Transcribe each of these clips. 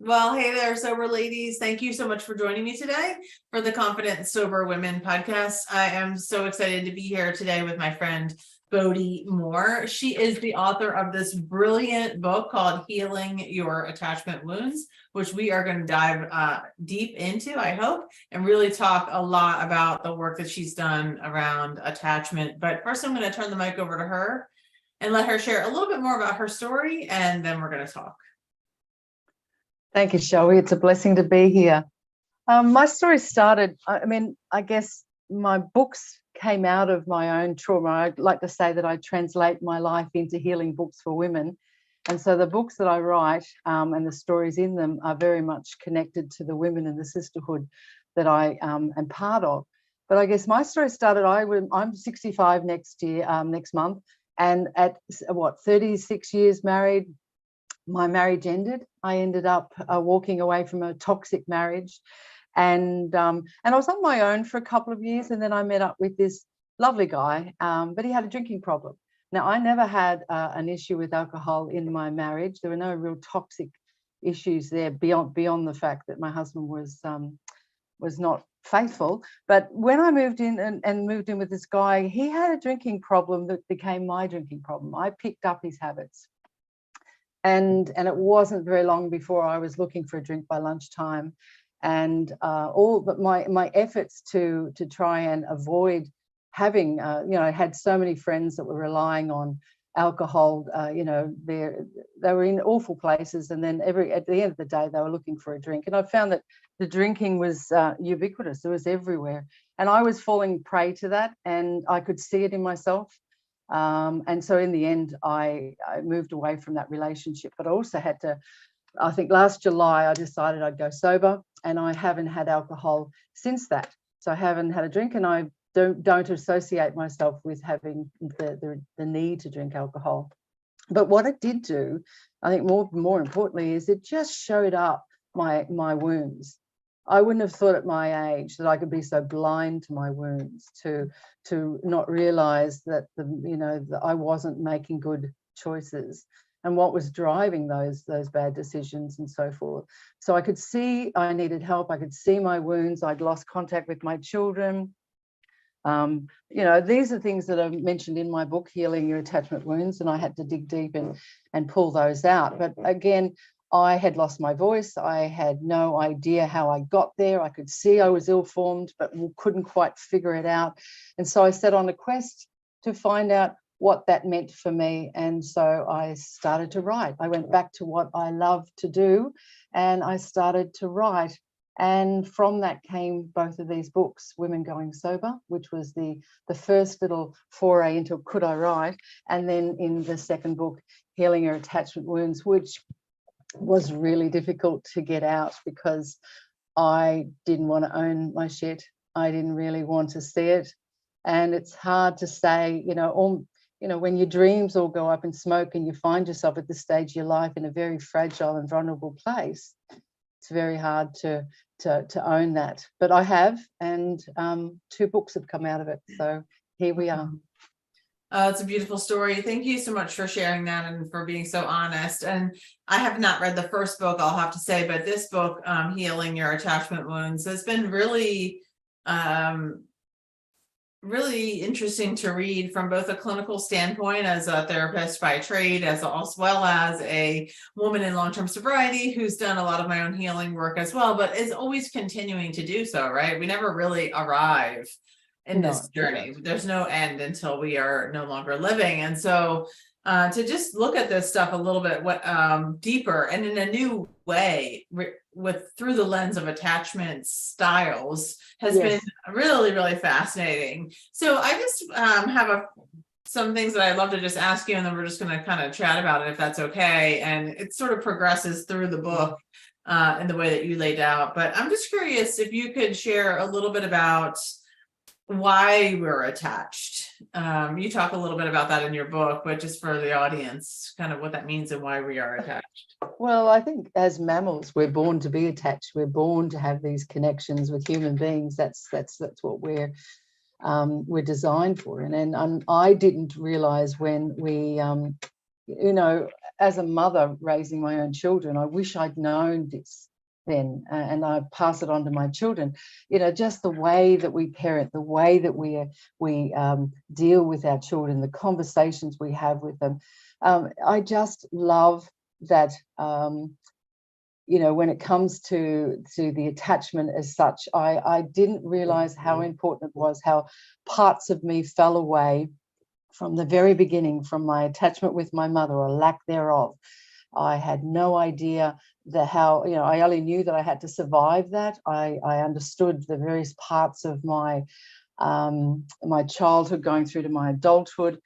Well, hey there, sober ladies. Thank you so much for joining me today for the Confident and Sober Women podcast. I am so excited to be here today with my friend Boadi Moore. She is the author of this brilliant book called Healing Your Attachment Wounds, which we are going to dive deep into, I hope, and really talk a lot about the work that she's done around attachment. But first, I'm going to turn the mic over to her and let her share a little bit more about her story, and then we're going to talk. Thank you, Shelby. It's a blessing to be here. My story started, I guess my books came out of my own trauma. I'd like to say that I translate my life into healing books for women. And so the books that I write and the stories in them are very much connected to the women and the sisterhood that I am part of. But I guess my story started, I'm 65 next month. And at 36 years married, my marriage ended. I ended up walking away from a toxic marriage, and I was on my own for a couple of years, and then I met up with this lovely guy, but he had a drinking problem. Now, I never had an issue with alcohol in my marriage. There were no real toxic issues there beyond the fact that my husband was not faithful. But when I moved in and moved in with this guy, he had a drinking problem that became my drinking problem. I picked up his habits. And it wasn't very long before I was looking for a drink by lunchtime, and but my efforts to try and avoid having, I had so many friends that were relying on alcohol. They were in awful places, and then at the end of the day, they were looking for a drink. And I found that the drinking was ubiquitous; it was everywhere, and I was falling prey to that, and I could see it in myself. And so in the end, I moved away from that relationship. But I also had to, I think last July, I decided I'd go sober, and I haven't had alcohol since that. So I haven't had a drink, and I don't associate myself with having the need to drink alcohol. But what it did do, I think more importantly, is it just showed up my wounds. I wouldn't have thought at my age that I could be so blind to my wounds, to not realize that that I wasn't making good choices and what was driving those bad decisions and so forth. So I could see I needed help. I could see my wounds. I'd lost contact with my children. These are things that are mentioned in my book, Healing Your Attachment Wounds, and I had to dig deep and pull those out. But again, I had lost my voice. I had no idea how I got there. I could see I was ill-formed, but couldn't quite figure it out. And so I set on a quest to find out what that meant for me. And so I started to write. I went back to what I love to do, and I started to write. And from that came both of these books, Women Going Sober, which was the first little foray into could I write, and then in the second book, Healing Your Attachment Wounds, which was really difficult to get out because I didn't want to own my shit. I didn't really want to see it. And it's hard to say, when your dreams all go up in smoke and you find yourself at this stage of your life in a very fragile and vulnerable place, it's very hard to own that. But I have, and 2 books have come out of it. So here we are. It's a beautiful story. Thank you so much for sharing that and for being so honest. And I have not read the first book, I'll have to say, but this book, Healing Your Attachment Wounds, has been really, really interesting to read from both a clinical standpoint as a therapist by trade, as well as a woman in long-term sobriety who's done a lot of my own healing work as well, but is always continuing to do so, right? We never really arrive in this journey. There's no end until we are no longer living. And so to just look at this stuff a little bit deeper and in a new way through the lens of attachment styles has been really, really fascinating. So I just have some things that I'd love to just ask you, and then we're just going to kind of chat about it if that's okay. And it sort of progresses through the book in the way that you laid out. But I'm just curious if you could share a little bit about why we're attached. You talk a little bit about that in your book, but just for the audience, kind of what that means and why we are attached. Well, I think as mammals, we're born to be attached. We're born to have these connections with human beings. That's what we're designed for. And I didn't realize when you know, as a mother raising my own children, I wish I'd known this then, and I pass it on to my children. You know, just the way that we parent, the way that we deal with our children, the conversations we have with them. I just love that. You know, when it comes to the attachment as such, I didn't realize how important it was, how parts of me fell away from the very beginning, from my attachment with my mother, or lack thereof. I had no idea how, you know, I only knew that I had to survive that. I understood the various parts of my my childhood going through to my adulthood,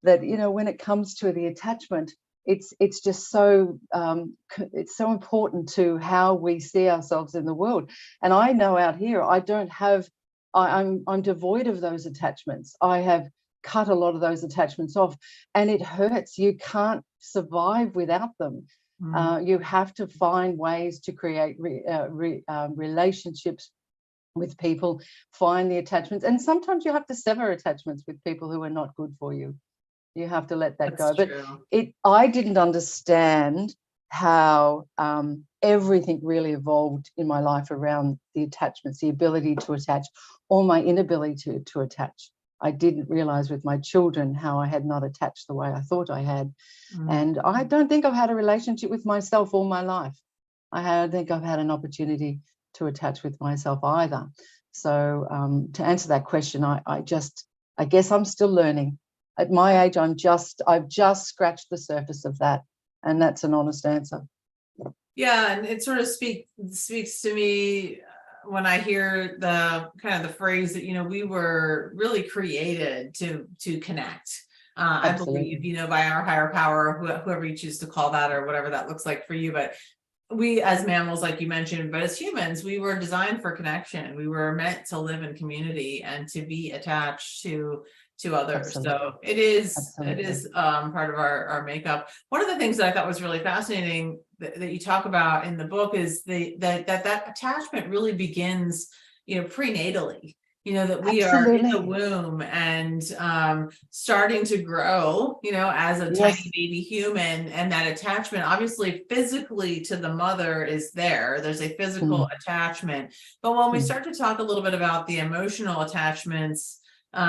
that, you know, when it comes to the attachment, it's just so it's so important to how we see ourselves in the world. And I know out here I don't have, I'm devoid of those attachments. I have cut a lot of those attachments off, and it hurts. You can't survive without them. You have to find ways to create relationships with people, find the attachments, and sometimes you have to sever attachments with people who are not good for you. You have to let that go. But I didn't understand how everything really evolved in my life around the attachments, the ability to attach, or my inability to attach. I didn't realize with my children how I had not attached the way I thought I had. And I don't think I've had a relationship with myself all my life. I don't think I've had an opportunity to attach with myself either. So to answer that question, I guess I'm still learning. At my age, I've just scratched the surface of that, and that's an honest answer. Yeah, and it sort of speaks to me when I hear the kind of the phrase that, you know, we were really created to connect. I believe, you know, by our higher power, whoever you choose to call that, or whatever that looks like for you. But we, as mammals, like you mentioned, but as humans, we were designed for connection. We were meant to live in community and to be attached to others. So it is part of our makeup. One of the things that I thought was really fascinating that you talk about in the book is that attachment really begins, you know, prenatally. You know, that we are in the womb and starting to grow, you know, as a tiny baby human, and that attachment, obviously physically to the mother, is there. There's a physical attachment. But when we start to talk a little bit about the emotional attachments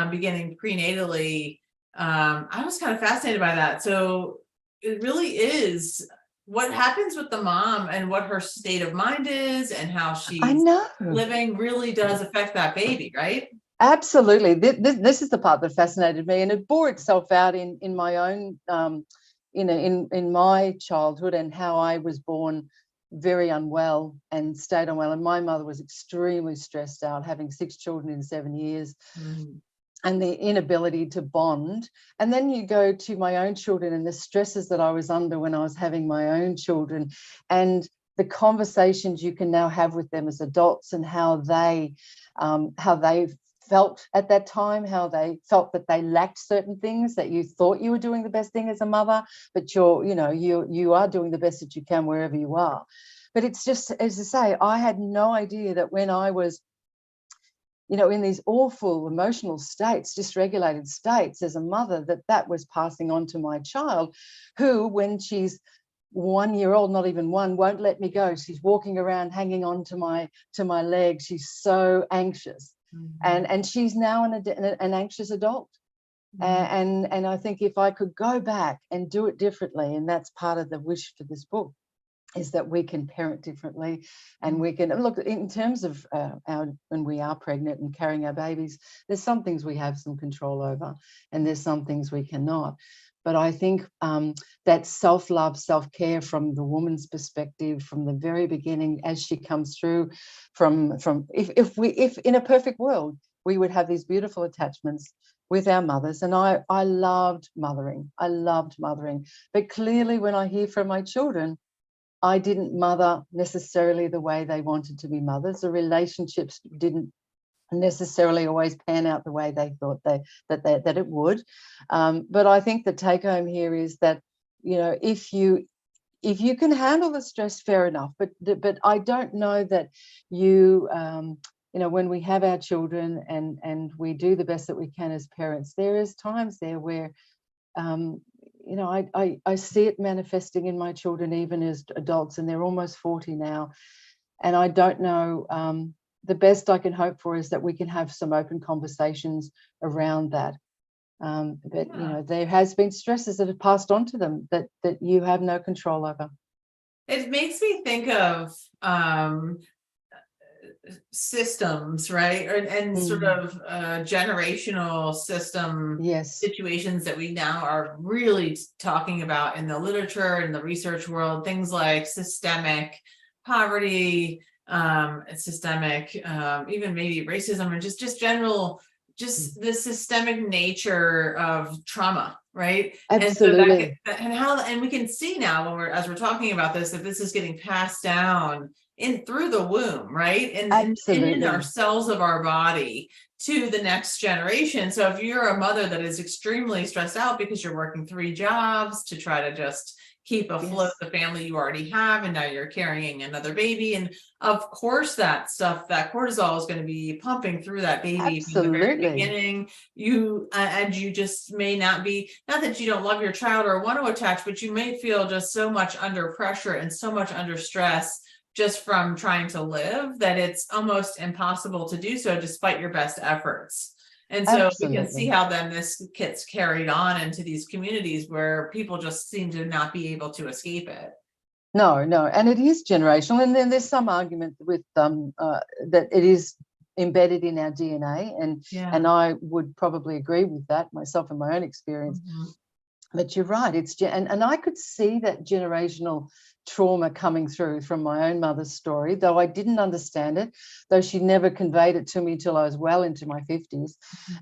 beginning prenatally, I was kind of fascinated by that. So it really is what happens with the mom and what her state of mind is and how she's living really does affect that baby, right? Absolutely. This is the part that fascinated me, and it bore itself out in my own, in my childhood, and how I was born very unwell and stayed unwell. And my mother was extremely stressed out, having 6 children in 7 years. And the inability to bond. And then you go to my own children and the stresses that I was under when I was having my own children, and the conversations you can now have with them as adults, and how they felt at that time, how they felt that they lacked certain things, that you thought you were doing the best thing as a mother, but you are doing the best that you can wherever you are. But it's just, as I say, I had no idea that when I was, you know, in these awful emotional states, dysregulated states as a mother, that was passing on to my child, who, when she's 1 year old, not even one, won't let me go. She's walking around hanging on to my leg. She's so anxious. And she's now an anxious adult. And I think if I could go back and do it differently, and that's part of the wish for this book, is that we can parent differently, and we can look in terms of when we are pregnant and carrying our babies, there's some things we have some control over, and there's some things we cannot. But I think that self-love, self-care from the woman's perspective, from the very beginning, as she comes through, from if in a perfect world we would have these beautiful attachments with our mothers. And I loved mothering. But clearly, when I hear from my children, I didn't mother necessarily the way they wanted to be mothers. The relationships didn't necessarily always pan out the way they thought that it would. But I think the take home here is that, you know, if you can handle the stress, fair enough. But I don't know that you know, when we have our children and we do the best that we can as parents, there is times there where I see it manifesting in my children, even as adults, and they're almost 40 now. And I don't know, the best I can hope for is that we can have some open conversations around that. But there has been stresses that have passed on to them that you have no control over. It makes me think of systems, right? And sort of generational system situations that we now are really talking about in the literature and the research world, things like systemic poverty, systemic, even maybe racism, and just general, just the systemic nature of trauma, right? Absolutely. And we can see now when as we're talking about this, that this is getting passed down through the womb, right? And in our cells of our body to the next generation. So if you're a mother that is extremely stressed out because you're working 3 jobs to try to just keep afloat the family you already have, and now you're carrying another baby, and of course that cortisol is going to be pumping through that baby from the very beginning. And you just may not that you don't love your child or want to attach, but you may feel just so much under pressure and so much under stress just from trying to live that it's almost impossible to do so despite your best efforts. And so we can see how then this gets carried on into these communities where people just seem to not be able to escape it. No, and it is generational. And then there's some argument with that it is embedded in our DNA, and I would probably agree with that myself in my own experience. But you're right, and I could see that generational trauma coming through from my own mother's story, though I didn't understand it, though she never conveyed it to me till I was well into my 50s.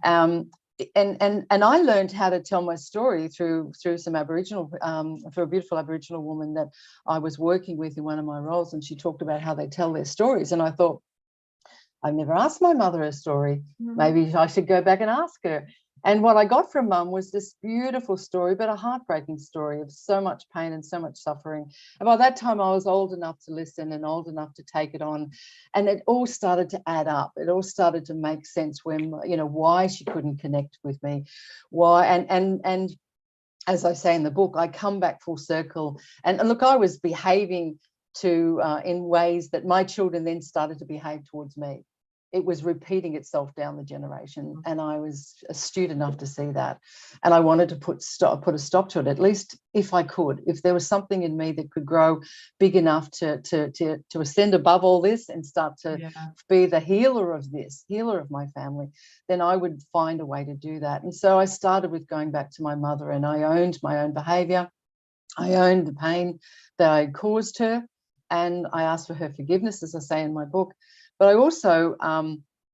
And I learned how to tell my story through some Aboriginal, through a beautiful Aboriginal woman that I was working with in one of my roles, and she talked about how they tell their stories. And I thought, I've never asked my mother a story. Maybe I should go back and ask her. And what I got from Mum was this beautiful story, but a heartbreaking story of so much pain and so much suffering. And by that time, I was old enough to listen and old enough to take it on. And it all started to add up. It all started to make sense when, why she couldn't connect with me. Why, and as I say in the book, I come back full circle. And look, I was behaving in ways that my children then started to behave towards me. It was repeating itself down the generation, and I was astute enough to see that. And I wanted to put a stop to it, at least if I could. If there was something in me that could grow big enough to ascend above all this and start to be the healer of my family, then I would find a way to do that. And so I started with going back to my mother, and I owned my own behaviour. I owned the pain that I caused her, and I asked for her forgiveness, as I say in my book. But I also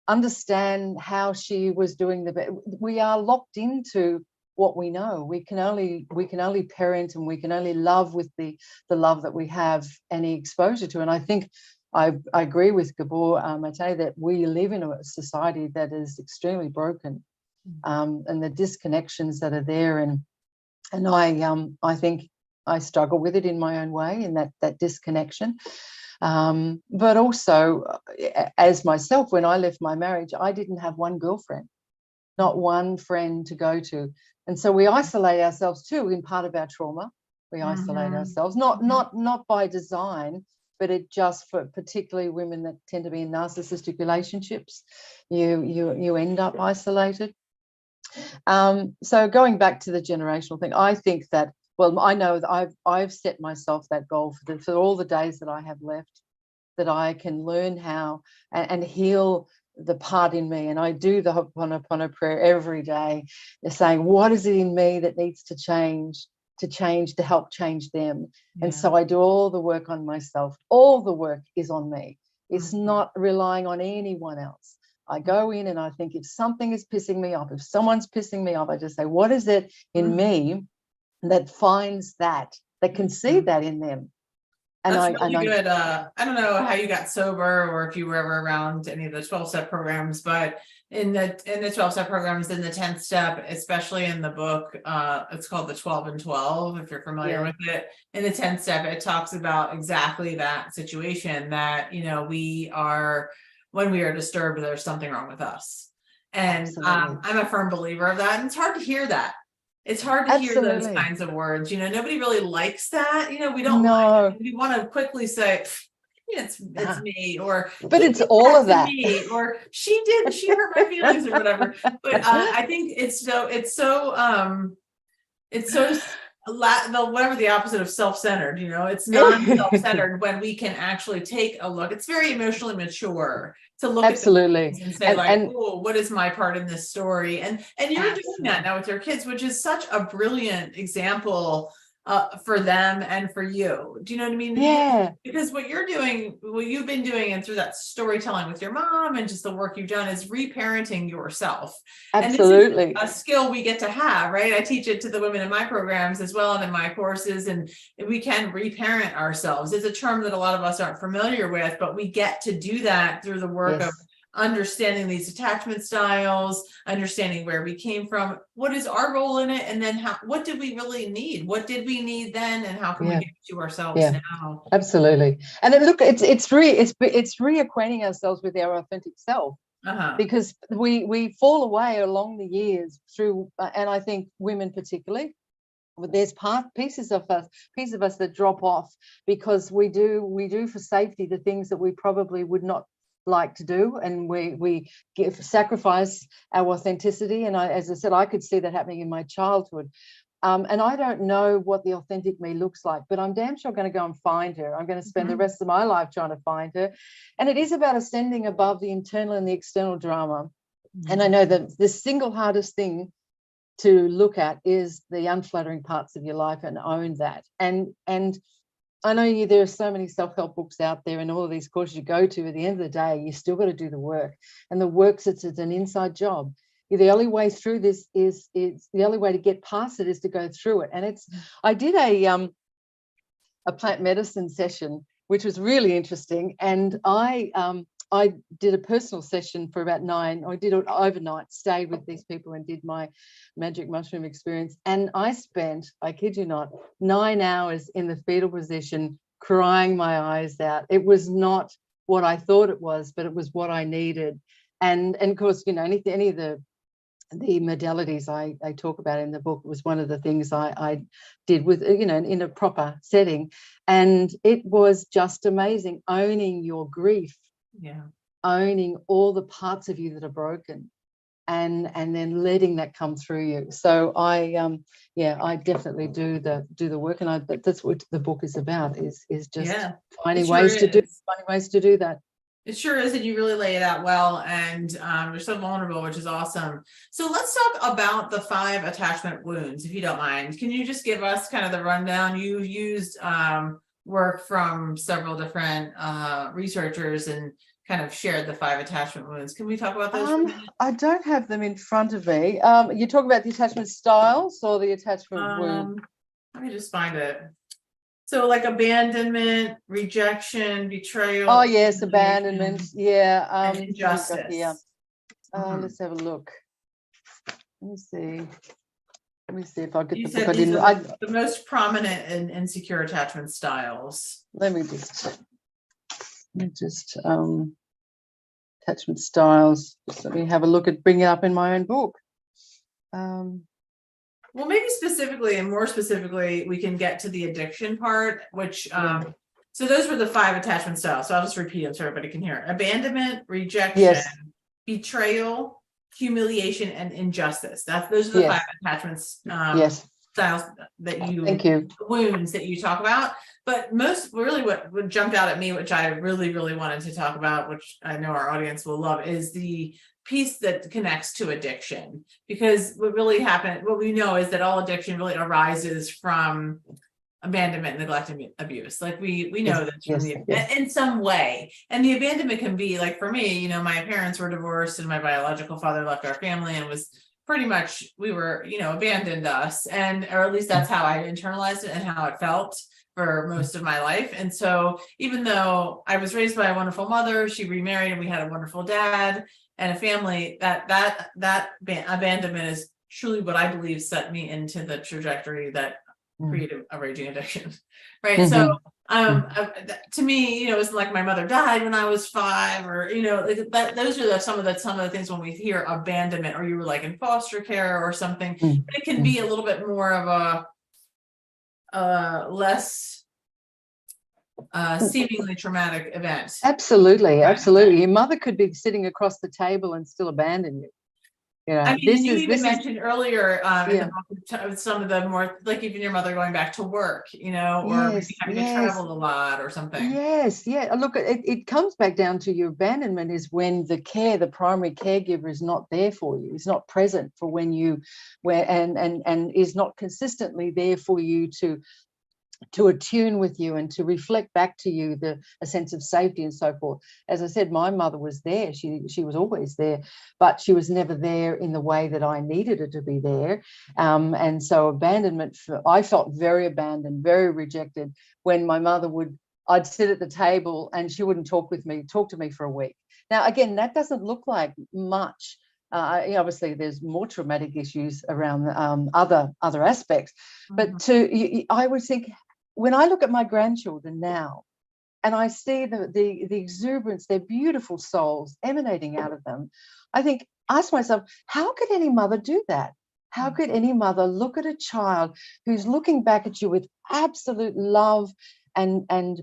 understand how she was doing we are locked into what we know. We can only parent, and we can only love with the love that we have any exposure to. And I think I agree with Gabor Mate that we live in a society that is extremely broken, and the disconnections that are there. And I think I struggle with it in my own way, in that disconnection. But also, as myself, when I left my marriage, I didn't have one girlfriend, not one friend to go to. And so we isolate ourselves too in part of our trauma. We isolate ourselves, not by design, but it just, for particularly women that tend to be in narcissistic relationships, you end up isolated. So going back to the generational thing, I think that, well, I know that I've set myself that goal for all the days that I have left, that I can learn how and heal the part in me. And I do the Ho'oponopono prayer every day. They're saying, what is it in me that needs to change, to help change them? And so I do all the work on myself. All the work is on me. It's not relying on anyone else. I go in and I think, if something is pissing me off, if someone's pissing me off, I just say, what is it in me that finds that can see that in them? And that's really good. I don't know how you got sober, or if you were ever around any of the 12-step programs, but in the 12-step programs, in the 10th step, especially in the book, it's called the 12 and 12, if you're familiar with it. In the 10th step, it talks about exactly that situation, that when we are disturbed, there's something wrong with us. And I'm a firm believer of that. And it's hard to hear that It's hard to hear those Absolutely. kinds of words. Nobody really likes that. We don't No. like, we want to quickly say, "Yeah, it's Ah, me," or but "He it's did all that of to that. me," or she hurt my feelings," or whatever. But I think it's so whatever the opposite of self-centered, it's non-self-centered when we can actually take a look. It's very emotionally mature to look at the Absolutely. things and say, And like, and oh, what is my part in this story? And you're doing that absolutely. now with your kids, which is such a brilliant example for them and for you. Do you know what I mean? Yeah, Because what you've been doing, and through that storytelling with your mom and just the work you've done, is reparenting yourself. And this is absolutely. a skill we get to have, right? I teach it to the women in my programs as well and in my courses, and we can reparent ourselves. It's a term that a lot of us aren't familiar with, but we get to do that through the work of Yes. understanding these attachment styles, understanding where we came from, what is our role in it, and then what did we really need? What did we need then, and how can we Yeah. give it to ourselves Yeah. now? Absolutely. And then look, it's reacquainting ourselves with our authentic self, Uh-huh. because we fall away along the years through, and I think women particularly, there's pieces of us that drop off because we do for safety the things that we probably would not like to do, and we sacrifice our authenticity. And as I said, I could see that happening in my childhood. And I don't know what the authentic me looks like, but I'm damn sure going to go and find her. I'm going to spend the rest of my life trying to find her. And it is about ascending above the internal and the external drama. And I know that the single hardest thing to look at is the unflattering parts of your life, and own that. And I know there are so many self-help books out there and all of these courses you go to. At the end of the day, you still got to do the work, and the work, it's an inside job. The only way through this is the only way to get past it is to go through it. And I did a plant medicine session, which was really interesting, and I did a personal session for about 9. I did it overnight, stayed with these people and did my magic mushroom experience. And I spent, I kid you not, 9 hours in the fetal position, crying my eyes out. It was not what I thought it was, but it was what I needed. And of course, any of the modalities I talk about in the book was one of the things I did with, in a proper setting. And it was just amazing, owning your grief. Yeah. Owning all the parts of you that are broken, and then letting that come through you. So I definitely do the work, and that's what the book is about, is just finding ways to do that. It sure is, and you really lay it out well, and you're so vulnerable, which is awesome. So let's talk about the 5 attachment wounds, if you don't mind. Can you just give us kind of the rundown? You used work from several different researchers and kind of shared the 5 attachment wounds. Can we talk about those for a minute? I don't have them in front of me. You talk about the attachment styles or the attachment wound? Let me just find it. So like abandonment, rejection, betrayal. Oh yes, abandonment. Yeah. And injustice. Yeah. Let's have a look. Let me see if I get You the said book. these are the most prominent and insecure attachment styles. Let me just attachment styles. Just let me have a look at, bring it up in my own book. Well, maybe specifically, and more specifically, we can get to the addiction part, which so those were the 5 attachment styles. So I'll just repeat them so everybody can hear it. Abandonment, rejection, betrayal, humiliation, and injustice. Those are the 5 attachments styles that wounds that you talk about. But most really what jumped out at me, which I really, really wanted to talk about, which I know our audience will love, is the piece that connects to addiction. Because what we know is that all addiction really arises from abandonment, neglect, and abuse. Like we know that from in some way. And the abandonment can be, like, for me, my parents were divorced and my biological father left our family and was pretty much, we were, abandoned us, or at least that's how I internalized it and how it felt for most of my life. And so even though I was raised by a wonderful mother, she remarried and we had a wonderful dad and a family, that abandonment is truly what I believe set me into the trajectory that created a raging addiction. Right. So To me, it was like my mother died when I was 5, or like that. Those are some of the things when we hear abandonment, or you were like in foster care or something. Mm, But it can mm. be a little bit more of a less seemingly traumatic event. Absolutely, absolutely. Your mother could be sitting across the table and still abandon you. I mean, and you even this is mentioned earlier in the yeah. book some of the more, like even your mother going back to work, or maybe Yes, having to yes. travel a lot or something. Yes, yeah. Look, it comes back down to your abandonment is when the primary caregiver is not there for you, is not present for when you, and is not consistently there for you to attune with you and to reflect back to you a sense of safety and so forth. As I said, my mother was there. She was always there, but she was never there in the way that I needed her to be there. And so abandonment, I felt very abandoned, very rejected when my mother I'd sit at the table and she wouldn't talk to me for a week. Now, again, that doesn't look like much. Obviously, there's more traumatic issues around other aspects, but I would think, when I look at my grandchildren now and I see the exuberance, their beautiful souls emanating out of them, ask myself, how could any mother do that? How could any mother look at a child who's looking back at you with absolute love and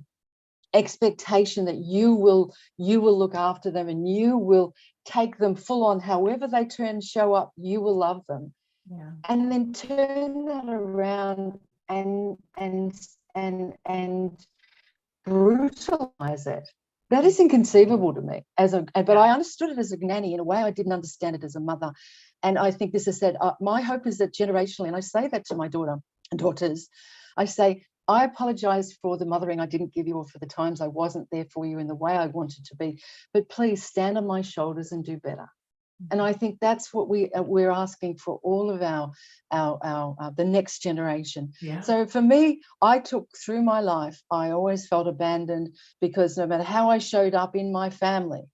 expectation that you will look after them and you will take them full on, however they show up, you will love them. Yeah. And then turn that around and brutalize it. That is inconceivable to me but I understood it as a nanny in a way I didn't understand it as a mother. And I think this is said, my hope is that generationally, and I say that to my daughters, I say, I apologize for the mothering I didn't give you, or for the times I wasn't there for you in the way I wanted to be, but please stand on my shoulders and do better. And I think that's what we're asking for all of our the next generation. Yeah. So for me, I took through my life, I always felt abandoned because no matter how I showed up in my family,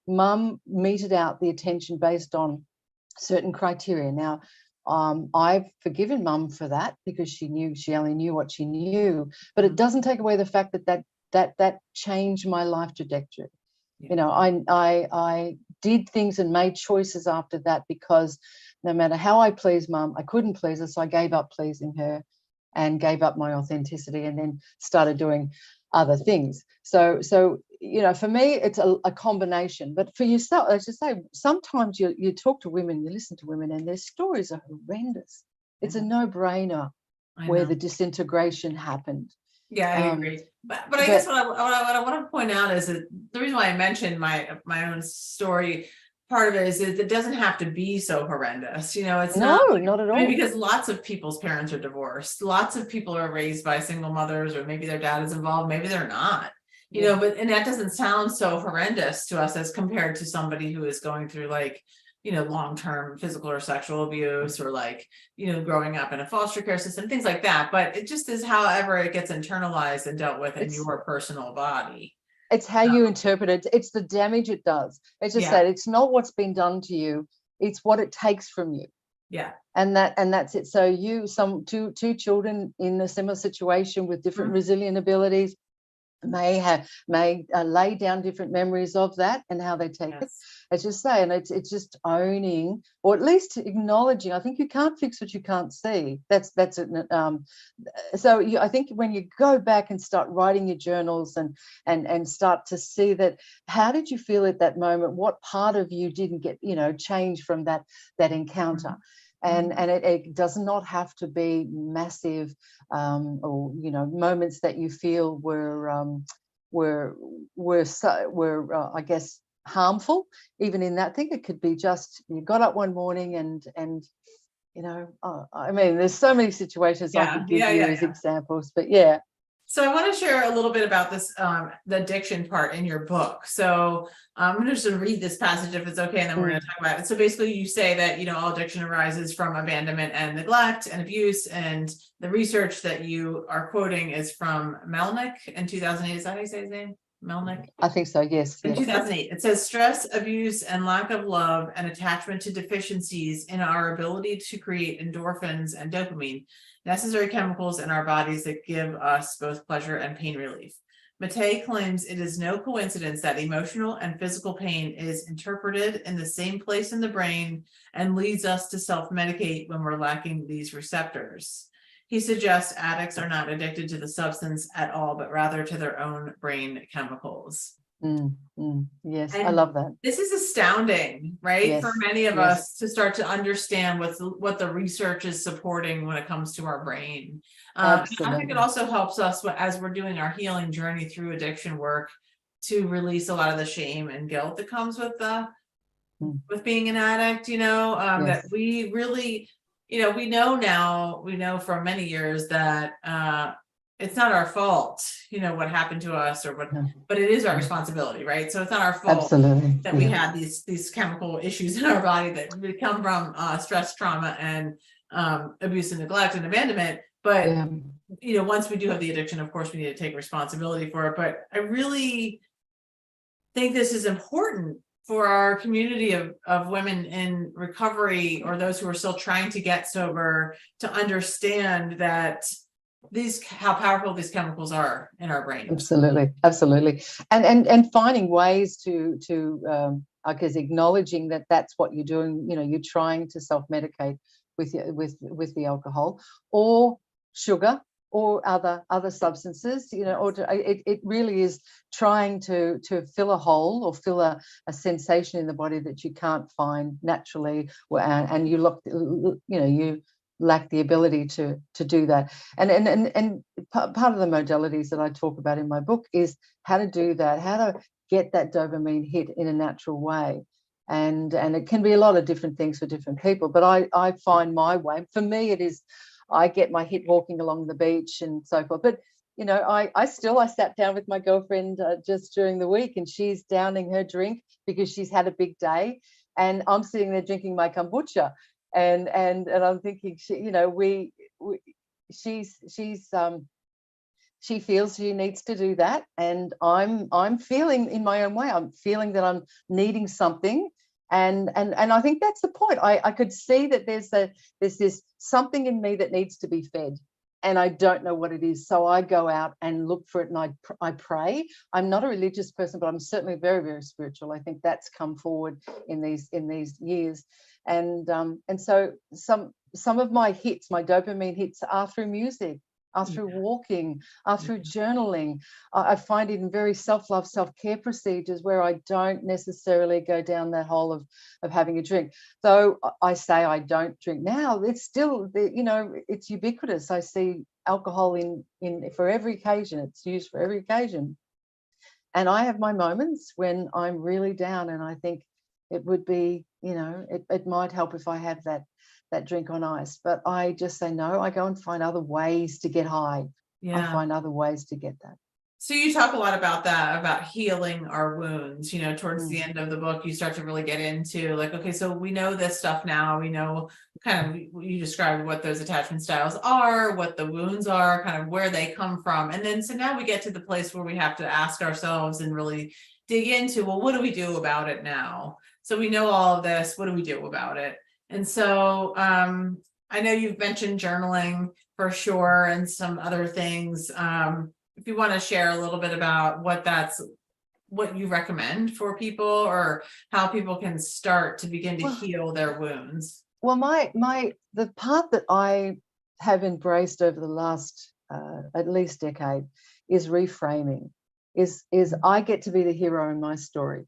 mum meted out the attention based on certain criteria. Now, I've forgiven mum for that because she only knew what she knew, but it doesn't take away the fact that changed my life trajectory. I did things and made choices after that because no matter how I pleased mum, I couldn't please her. So I gave up pleasing her and gave up my authenticity and then started doing other things. So for me, it's a combination. But for yourself, as you say, sometimes you talk to women, you listen to women, and their stories are horrendous. It's a no-brainer where the disintegration happened. Yeah, I agree. But I guess what I want to point out is that the reason why I mentioned my own story, part of it is that it doesn't have to be so horrendous. It's not at all. I mean, because lots of people's parents are divorced. Lots of people are raised by single mothers, or maybe their dad is involved, maybe they're not. And that doesn't sound so horrendous to us as compared to somebody who is going through long-term physical or sexual abuse, or growing up in a foster care system, things like that. But it just is however it gets internalized and dealt with in your personal body. It's how you interpret it. It's the damage it does. It's just that it's not what's been done to you. It's what it takes from you. Yeah. And that's it. So two children in a similar situation with different resilient abilities may lay down different memories of that and how they take it, as you say. And it's just owning, or at least acknowledging. I think you can't fix what you can't see. That's it. I think when you go back and start writing your journals and start to see that, how did you feel at that moment? What part of you didn't get change from that encounter? And it does not have to be massive, or moments that you feel were I guess harmful. Even in that thing, it could be just you got up one morning and I mean, there's so many situations I could give you as examples, but yeah. So I want to share a little bit about this, the addiction part in your book. So I'm going to just read this passage if it's okay, and then we're going to talk about it. So basically you say that, all addiction arises from abandonment and neglect and abuse. And the research that you are quoting is from Melnick in 2008. Is that how you say his name? Melnick. I think so. Yes. In Yes. 2008, it says stress, abuse, and lack of love and attachment to deficiencies in our ability to create endorphins and dopamine, necessary chemicals in our bodies that give us both pleasure and pain relief. Mattei claims it is no coincidence that emotional and physical pain is interpreted in the same place in the brain and leads us to self-medicate when we're lacking these receptors. He suggests addicts are not addicted to the substance at all, but rather to their own brain chemicals. Yes, I And love that. this is astounding, right? Yes, For many of yes. us to start to understand what the research is supporting when it comes to our brain. I think Absolutely. it also helps us as we're doing our healing journey through addiction work to release a lot of the shame and guilt that comes with with being an addict, that Yes. we really, we know for many years that it's not our fault, what happened to us or what, No. but it is our responsibility, right? So it's not our fault Absolutely. that we had these chemical issues in our body that come from stress, trauma, and abuse and neglect and abandonment. But once we do have the addiction, of course, we need to take responsibility for it. But I really think this is important for our community of women in recovery or those who are still trying to get sober to understand that how powerful these chemicals are in our brain. Absolutely. And finding ways to I guess acknowledging that that's what you're doing. You're trying to self-medicate with the alcohol or sugar or other substances, or it really is trying to fill a hole or fill a sensation in the body that you can't find naturally, and you lack the ability to do that. And part of the modalities that I talk about in my book is how to do that, how to get that dopamine hit in a natural way. And it can be a lot of different things for different people, but I find my way. For me, it is I get my hit walking along the beach and so forth. But I sat down with my girlfriend just during the week, and she's downing her drink because she's had a big day, and I'm sitting there drinking my kombucha, and I'm thinking, she feels she needs to do that, and I'm feeling in my own way. I'm feeling that I'm needing something. And I think that's the point. I could see that there's this something in me that needs to be fed, and I don't know what it is. So I go out and look for it, and I pray. I'm not a religious person, but I'm certainly very, very spiritual. I think that's come forward in these years, and so some of my hits, my dopamine hits, are through music, are through walking, are through journaling. I find it in very self-love, self-care procedures where I don't necessarily go down that hole of having a drink. Though I say I don't drink now, it's still, it's ubiquitous. I see alcohol in for every occasion. It's used for every occasion. And I have my moments when I'm really down, and I think it would be, it might help if I have that drink on ice, but I just say no. I go and find other ways to get high. I find other ways to get that. So you talk a lot about that, about healing our wounds. Towards the end of the book, you start to really get into like, okay, so we know this stuff now. We know kind of, you described what those attachment styles are, what the wounds are, kind of where they come from. And then so now we get to the place where we have to ask ourselves and really dig into, well, what do we do about it now? So we know all of this. What do we do about it? And so I know you've mentioned journaling for sure and some other things. If you want to share a little bit about what you recommend for people or how people can start to begin to heal their wounds. Well, the part that I have embraced over the last at least decade is reframing, is I get to be the hero in my story.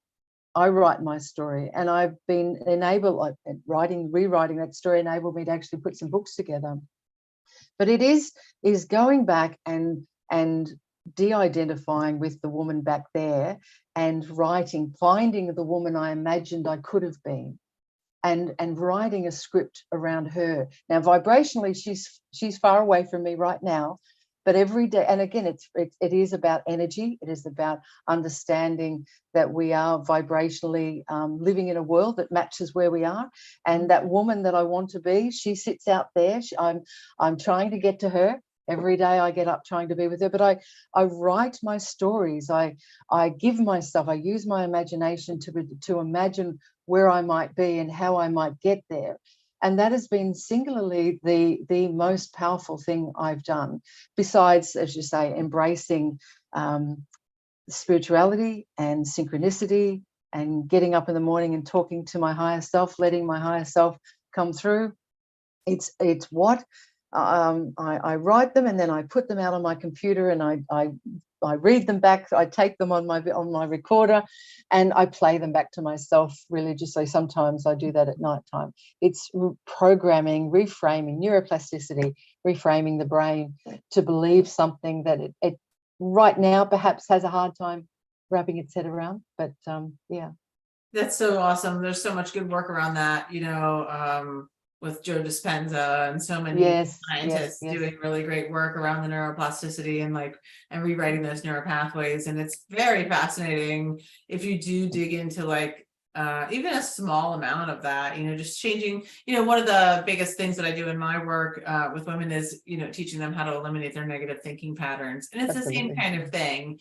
I write my story, and I've been enabled, rewriting that story enabled me to actually put some books together. But it is going back and de-identifying with the woman back there and finding the woman I imagined I could have been, and writing a script around her. Now, vibrationally, she's far away from me right now, but every day, and again, it is about energy. It is about understanding that we are vibrationally living in a world that matches where we are. And that woman that I want to be, she sits out there. I'm trying to get to her, Every day I get up trying to be with her, but I write my stories. I give myself, I use my imagination to imagine where I might be and how I might get there. And that has been singularly the most powerful thing I've done, besides, as you say, embracing spirituality and synchronicity and getting up in the morning and talking to my higher self, letting my higher self come through. It's what I write them, and then I put them out on my computer, and I read them back. I take them on my recorder, and I play them back to myself religiously. Sometimes I do that at night time. It's programming, reframing, neuroplasticity, reframing the brain to believe something that it right now perhaps has a hard time wrapping its head around. But yeah. That's so awesome. There's so much good work around that, with Joe Dispenza and so many scientists doing really great work around the neuroplasticity and rewriting those neuropathways. And it's very fascinating if you do dig into even a small amount of that, just changing, one of the biggest things that I do in my work with women is, teaching them how to eliminate their negative thinking patterns. And it's Absolutely. the same kind of thing.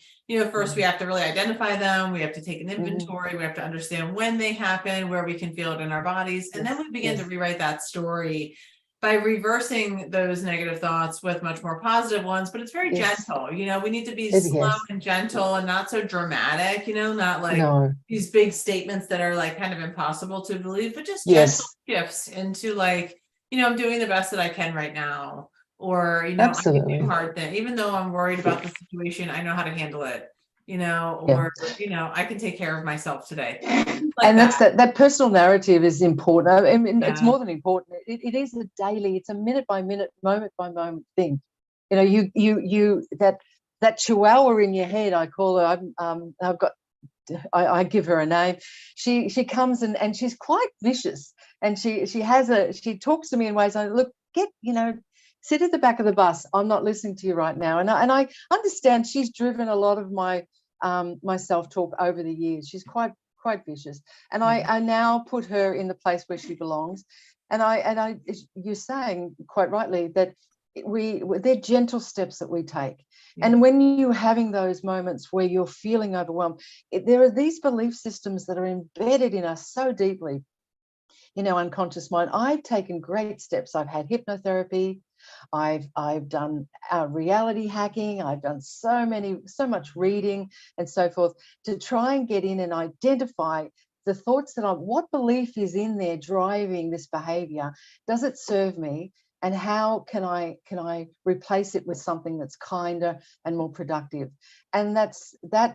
First we have to really identify them. We have to take an inventory. We have to understand when they happen, where we can feel it in our bodies. And then we begin to rewrite that story by reversing those negative thoughts with much more positive ones. But it's very gentle. We need to be slow and gentle and not so dramatic, not these big statements that are kind of impossible to believe, but just gentle shifts into I'm doing the best that I can right now. Or, I can do hard thing, even though I'm worried about the situation, I know how to handle it, I can take care of myself today. And that's that personal narrative is important. I mean, it's more than important. It is a daily, it's a minute by minute, moment by moment thing. You that chihuahua in your head, I call her. I give her a name. She comes and she's quite vicious, and she talks to me in ways look, sit at the back of the bus. I'm not listening to you right now. And I understand she's driven a lot of my my self-talk over the years. She's quite vicious. And I now put her in the place where she belongs. And you're saying quite rightly that they're gentle steps that we take. And when you're having those moments where you're feeling overwhelmed, there are these belief systems that are embedded in us so deeply in our unconscious mind. I've taken great steps. I've had hypnotherapy. I've done reality hacking. I've done so much reading and so forth to try and get in and identify the thoughts what belief is in there driving this behavior. Does it serve me? And how can I replace it with something that's kinder and more productive? And that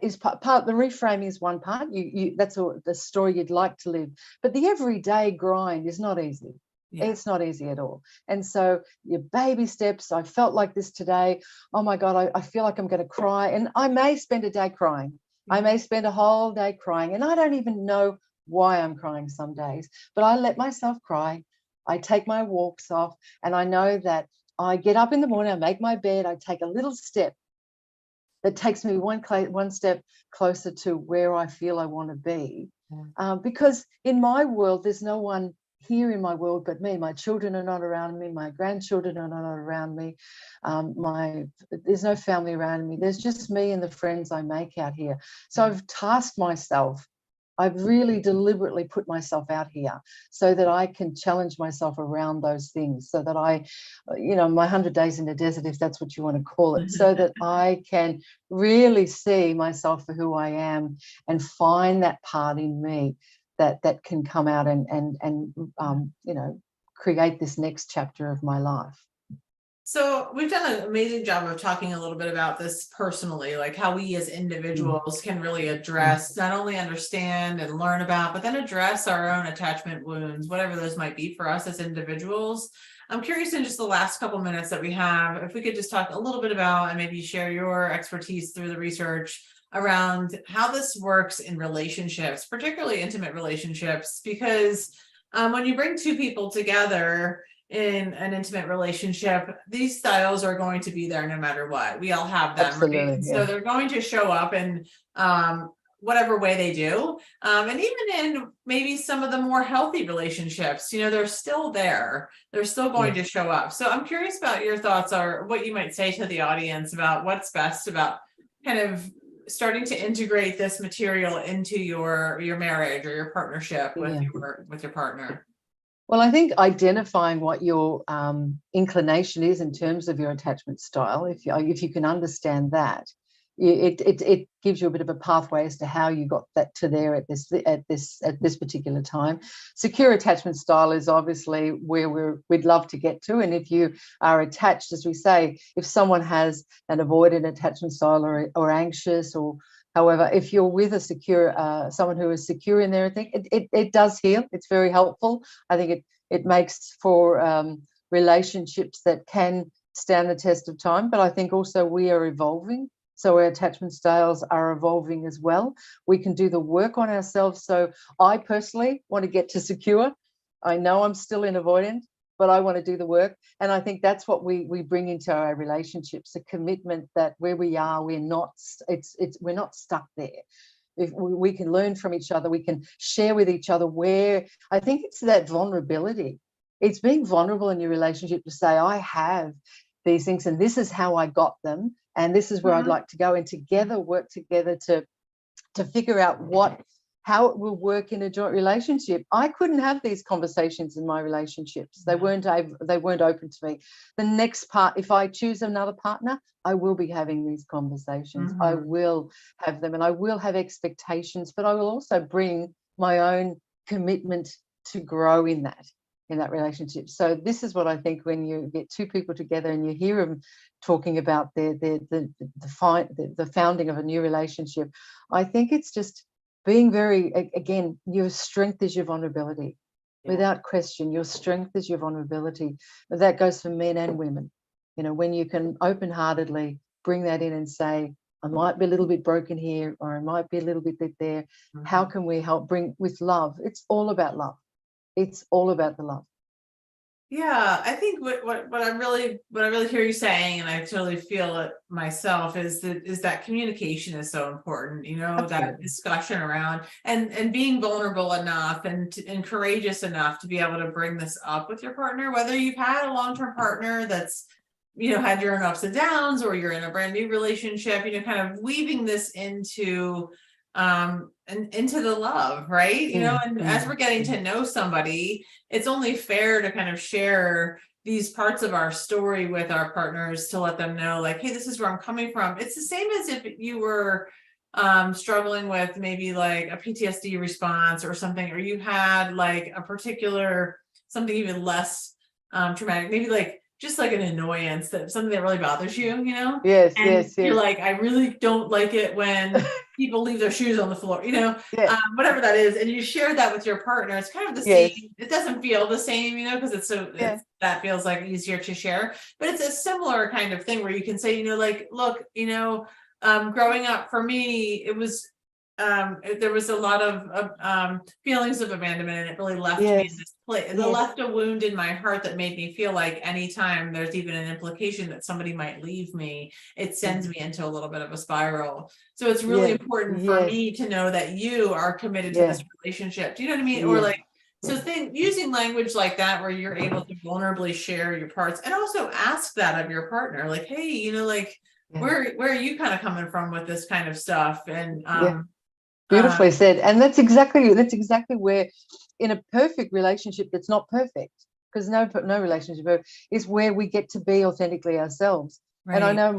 is part. The reframing is one part. That's the story you'd like to live. But the everyday grind is not easy. It's not easy at all. And so your baby steps. I felt like this today. Oh my God, I feel like I'm going to cry. And I may spend a day crying. I may spend a whole day crying. And I don't even know why I'm crying some days. But I let myself cry. I take my walks off, and I know that I get up in the morning, I make my bed, I take a little step that takes me one step closer to where I feel I want to be. Because in my world, there's no one here in my world but me. My children are not around me. My grandchildren are not around me. There's no family around me. There's just me and the friends I make out here. So I've tasked myself. I've really deliberately put myself out here so that I can challenge myself around those things, so that my 100 days in the desert, if that's what you want to call it, so that I can really see myself for who I am and find that part in me that can come out and create this next chapter of my life. So we've done an amazing job of talking a little bit about this personally, like how we as individuals can really address, not only understand and learn about, but then address our own attachment wounds, whatever those might be for us as individuals. I'm curious, in just the last couple minutes that we have, if we could just talk a little bit about, and maybe share your expertise through the research around how this works in relationships, particularly intimate relationships, because when you bring two people together in an intimate relationship, these styles are going to be there no matter what. We all have them. Absolutely, right? So they're going to show up, and whatever way they do. And even in maybe some of the more healthy relationships, they're still there. They're still going to show up. So I'm curious about your thoughts, or what you might say to the audience about what's best about kind of starting to integrate this material into your marriage or your partnership with your partner. Well, I think identifying what your inclination is in terms of your attachment style, if you can understand that, it gives you a bit of a pathway as to how you got that to there at this particular time. Secure attachment style is obviously where we'd love to get to, and if you are attached, as we say, if someone has an avoidant attachment style or anxious, or however, if you're with a secure someone who is secure in their thing, it does heal. It's very helpful. I think it makes for relationships that can stand the test of time. But I think also we are evolving, so our attachment styles are evolving as well. We can do the work on ourselves. So I personally want to get to secure. I know I'm still in avoidant, but I want to do the work. And I think that's what we bring into our relationships, a commitment that where we are, we're not stuck there. If we can learn from each other, we can share with each other where, I think it's that vulnerability. It's being vulnerable in your relationship to say, I have these things and this is how I got them. And this is where I'd like to go, and together work together to figure out how it will work in a joint relationship. I couldn't have these conversations in my relationships. They weren't open to me. The next part, if I choose another partner, I will be having these conversations. I will have them, and I will have expectations, but I will also bring my own commitment to grow in that relationship. So this is what I think when you get two people together and you hear them talking about the founding of a new relationship, I think it's just being very, again, your strength is your vulnerability. Without question, your strength is your vulnerability. But that goes for men and women. When you can open-heartedly bring that in and say, I might be a little bit broken here, or I might be a little bit there. How can we help bring with love? It's all about love. It's all about the love. Yeah, I think what I really hear you saying, and I totally feel it myself, is that communication is so important. That discussion around and being vulnerable enough and courageous enough to be able to bring this up with your partner, whether you've had a long-term partner that's had your own ups and downs, or you're in a brand new relationship. Kind of weaving this into and into the love, right? And as we're getting to know somebody, it's only fair to kind of share these parts of our story with our partners to let them know, like, hey, this is where I'm coming from. It's the same as if you were struggling with maybe like a PTSD response or something, or you had like a particular something even less traumatic, maybe like just like an annoyance, something that really bothers you, Yes, and yes. You're like, I really don't like it when people leave their shoes on the floor, whatever that is. And you share that with your partner. It's kind of the same. It doesn't feel the same, because that feels like easier to share, but it's a similar kind of thing where you can say, like, look, growing up for me, it was, there was a lot of feelings of abandonment, and it really left me in this place. It left a wound in my heart that made me feel like anytime there's even an implication that somebody might leave me, it sends me into a little bit of a spiral. So it's really important for me to know that you are committed to this relationship. Do you know what I mean? Or like, so using language like that, where you're able to vulnerably share your parts, and also ask that of your partner, like, hey, where are you kind of coming from with this kind of stuff? And beautifully said. And that's exactly where, in a perfect relationship that's not perfect, because no relationship is where we get to be authentically ourselves. Right. And I know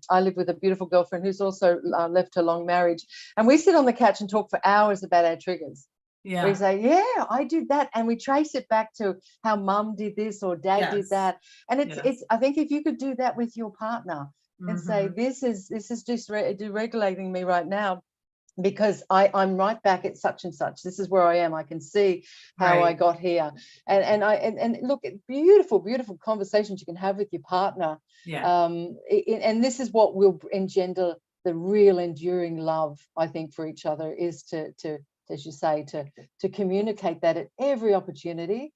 I live with a beautiful girlfriend who's also left her long marriage, and we sit on the couch and talk for hours about our triggers. We say, I did that, and we trace it back to how mum did this or dad did that. And it's I think if you could do that with your partner and say, this is just deregulating me right now, because I'm right back at such and such. This is where I am. I can see how I got here. And look, beautiful conversations you can have with your partner. And this is what will engender the real enduring love, I think, for each other, is to as you say, to communicate that at every opportunity,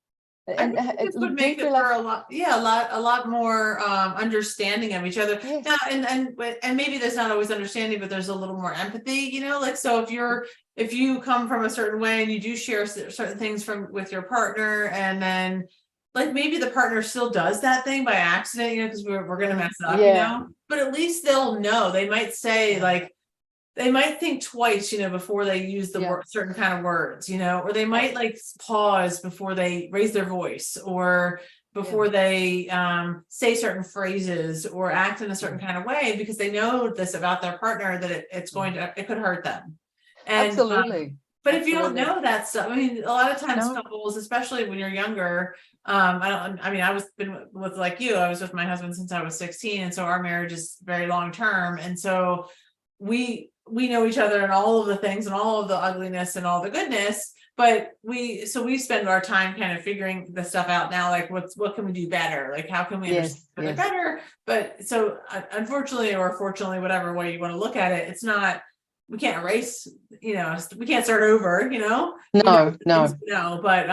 I And think this would do you make it feel for like a lot, yeah, a lot more understanding of each other. yes, Now, and maybe there's not always understanding, but there's a little more empathy, like, so if you come from a certain way and you do share certain things with your partner, and then like maybe the partner still does that thing by accident, because we're gonna mess up, yeah, but at least they'll know. They might say yeah, like, they might think twice, before they use the yeah, word, certain kind of words, or they uh, might like pause before they raise their voice, or yeah, before they say certain phrases or act in a yeah, certain kind of way, because they know this about their partner, that yeah. it could hurt them. And Absolutely, but if you don't absolutely. know that stuff, I mean, a lot of times No, couples, especially when you're younger, I mean, been with like you, I was with my husband since I was 16, and so our marriage is very long term, and so we know each other and all of the things and all of the ugliness and all the goodness, but we spend our time kind of figuring the stuff out now, like what can we do better, like how can we understand yes, each other yes, better. But so unfortunately, or fortunately, whatever way you want to look at it, it's not, we can't erase, we can't start over, we know no, the things no, we know, but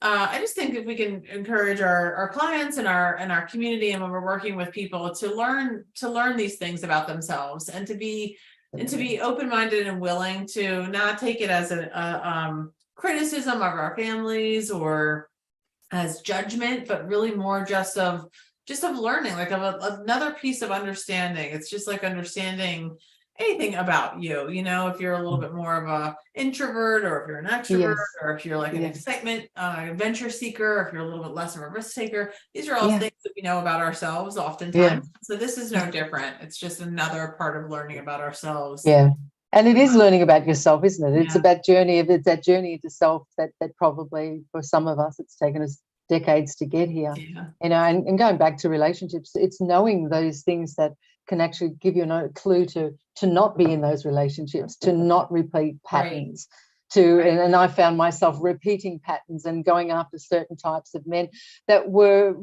I just think if we can encourage our clients and our community, and when we're working with people, to learn these things about themselves, and to be absolutely. open-minded and willing to not take it as a criticism of our families, or as judgment, but really more just of learning, like another piece of understanding. It's just like understanding anything about you, if you're a little bit more of a introvert, or if you're an extrovert, Yes, or if you're like an yes, excitement adventure seeker, or if you're a little bit less of a risk taker. These are all yeah, things that we know about ourselves yeah, oftentimes, so this is no different. It's just another part of learning about ourselves. yeah. And it is learning about yourself, isn't it? It's Yeah, about it's that journey into self that probably for some of us it's taken us decades to get here. yeah, And going back to relationships, it's knowing those things that can actually give you a clue to not be in those relationships, to not repeat right, patterns, to right, and I found myself repeating patterns and going after certain types of men that were,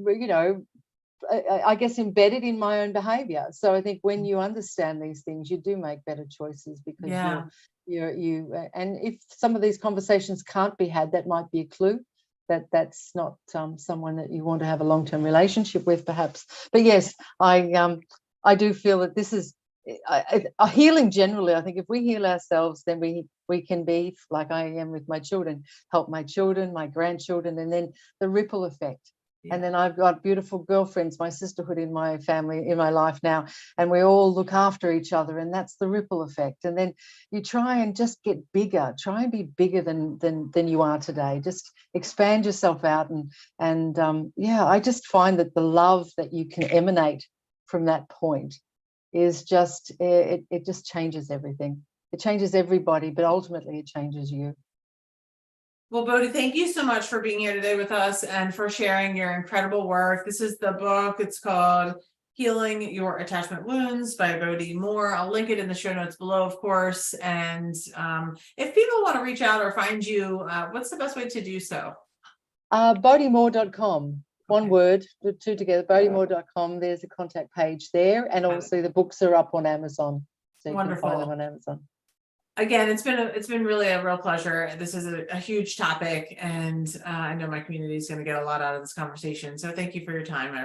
I guess, embedded in my own behavior. So I think when you understand these things, you do make better choices, because yeah. and if some of these conversations can't be had, that might be a clue that that's not someone that you want to have a long-term relationship with, perhaps. But yes, I do feel that this is a healing generally. I think if we heal ourselves, then we can be like I am with my children, help my children, my grandchildren, and then the ripple effect. And Yeah. then I've got beautiful girlfriends, my sisterhood in my family, in my life now, and we all look after each other, and that's the ripple effect. And then you try and just get bigger, try and be bigger than you are today. Just expand yourself out, and yeah, I just find that the love that you can emanate from that point is just it just changes everything. It changes everybody, but ultimately it changes you. Well, Boadi, thank you so much for being here today with us and for sharing your incredible work. This is the book. It's called Healing Your Attachment Wounds by Boadi Moore. I'll link it in the show notes below, of course. And if people want to reach out or find you, what's the best way to do so? Boadimore.com. One Okay, word, the two together, boadimore.com. There's a contact page there. And got it. also the books are up on Amazon. So you can find them Wonderful. on Amazon. Again, it's been really a real pleasure. This is a huge topic, and I know my community is going to get a lot out of this conversation. So thank you for your time.